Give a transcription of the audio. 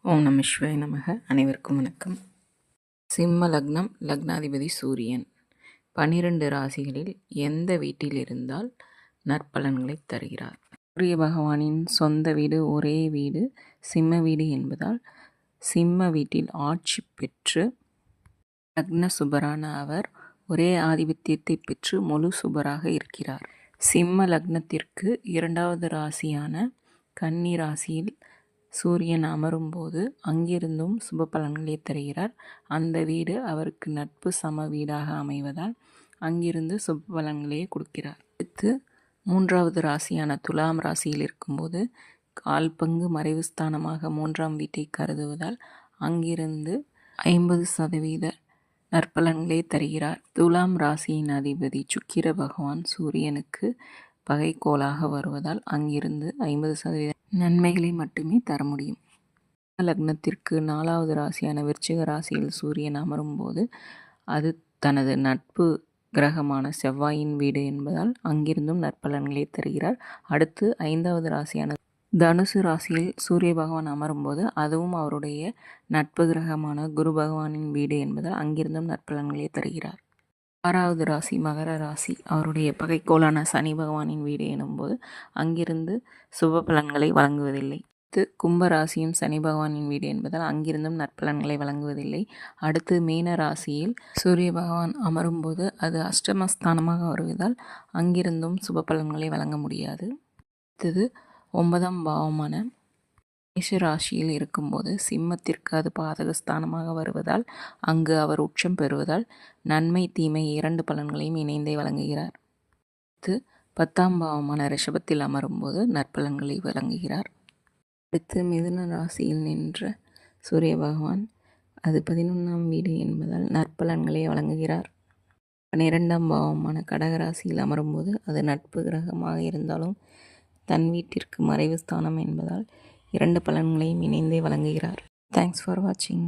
ஓம் நம சிவாய நமக. அனைவருக்கும் வணக்கம். சிம்ம லக்னம், லக்னாதிபதி சூரியன். 12 ராசிகளில் எந்த வீட்டில் இருந்தால் நற்பலன்களை தருகிறார்? சூரிய பகவானின் சொந்த வீடு, ஒரே வீடு சிம்ம வீடு என்பதால் சிம்ம வீட்டில் ஆட்சி பெற்று லக்ன சுபரான அவர் ஒரே ஆதிபத்தியத்தை பெற்று முழு சுபராக இருக்கிறார். சிம்ம லக்னத்திற்கு 2வது ராசியான கன்னி ராசியில் சூரியன் அமரும்போது அங்கிருந்தும் சுப பலன்களை தருகிறார். அந்த வீடு அவருக்கு நட்பு சம வீடாக அமைவதால் அங்கிருந்து சுப பலன்களையே கொடுக்கிறார். அடுத்து 3வது ராசியான துலாம் ராசியில் இருக்கும்போது கால் பங்கு மறைவு ஸ்தானமாக 3ஆம் வீட்டை கருதுவதால் அங்கிருந்து 50% நற்பலன்களை தருகிறார். துலாம் ராசியின் அதிபதி சுக்கிர பகவான் சூரியனுக்கு பகைக்கோளாக வருவதால் அங்கிருந்து 50% நன்மைகளை மட்டுமே தர முடியும். லக்னத்திற்கு 4வது ராசியான விருச்சிக ராசியில் சூரியன் அமரும்போது அது தனது நட்பு கிரகமான செவ்வாயின் வீடு என்பதால் அங்கிருந்தும் நற்பலன்களை தருகிறார். அடுத்து 5வது ராசியான தனுசு ராசியில் சூரிய பகவான் அமரும்போது அதுவும் அவருடைய நட்பு கிரகமான குரு பகவானின் வீடு என்பதால் அங்கிருந்தும் நற்பலன்களை தருகிறார். 6வது ராசி மகர ராசி, அவருடைய பகைக்கோளான சனி பகவானின் வீடு எனும்போது அங்கிருந்து சுப பலன்களை வழங்குவதில்லை. அடுத்து கும்ப ராசியும் சனி பகவானின் வீடு என்பதால் அங்கிருந்தும் நற்பலன்களை வழங்குவதில்லை. அடுத்து மீன ராசியில் சூரிய பகவான் அமரும்போது அது அஷ்டமஸ்தானமாக வருவதால் அங்கிருந்தும் சுப பலன்களை வழங்க முடியாது. அடுத்தது 9ஆம் பாவமான மேஷ ராசியில் இருக்கும்போது சிம்மத்திற்கு அது பாதகஸ்தானமாக வருவதால் அங்கு அவர் உச்சம் பெறுவதால் நன்மை தீமை 2 பலன்களையும் இணைந்தே வழங்குகிறார். அடுத்து 10ஆம் பாவமான ரிஷபத்தில் அமரும்போது நற்பலன்களை வழங்குகிறார். அடுத்து மிதுன ராசியில் நின்ற சூரிய பகவான் அது 11ஆம் வீடு என்பதால் நற்பலன்களை வழங்குகிறார். 12ஆம் பாவமான கடகராசியில் அமரும்போது அது நட்பு கிரகமாக இருந்தாலும் தன் வீட்டிற்கு மறைவு ஸ்தானம் என்பதால் 2 பலன்களையும் இணைந்தே வழங்குகிறார். தேங்க்ஸ் ஃபார் வாட்சிங்.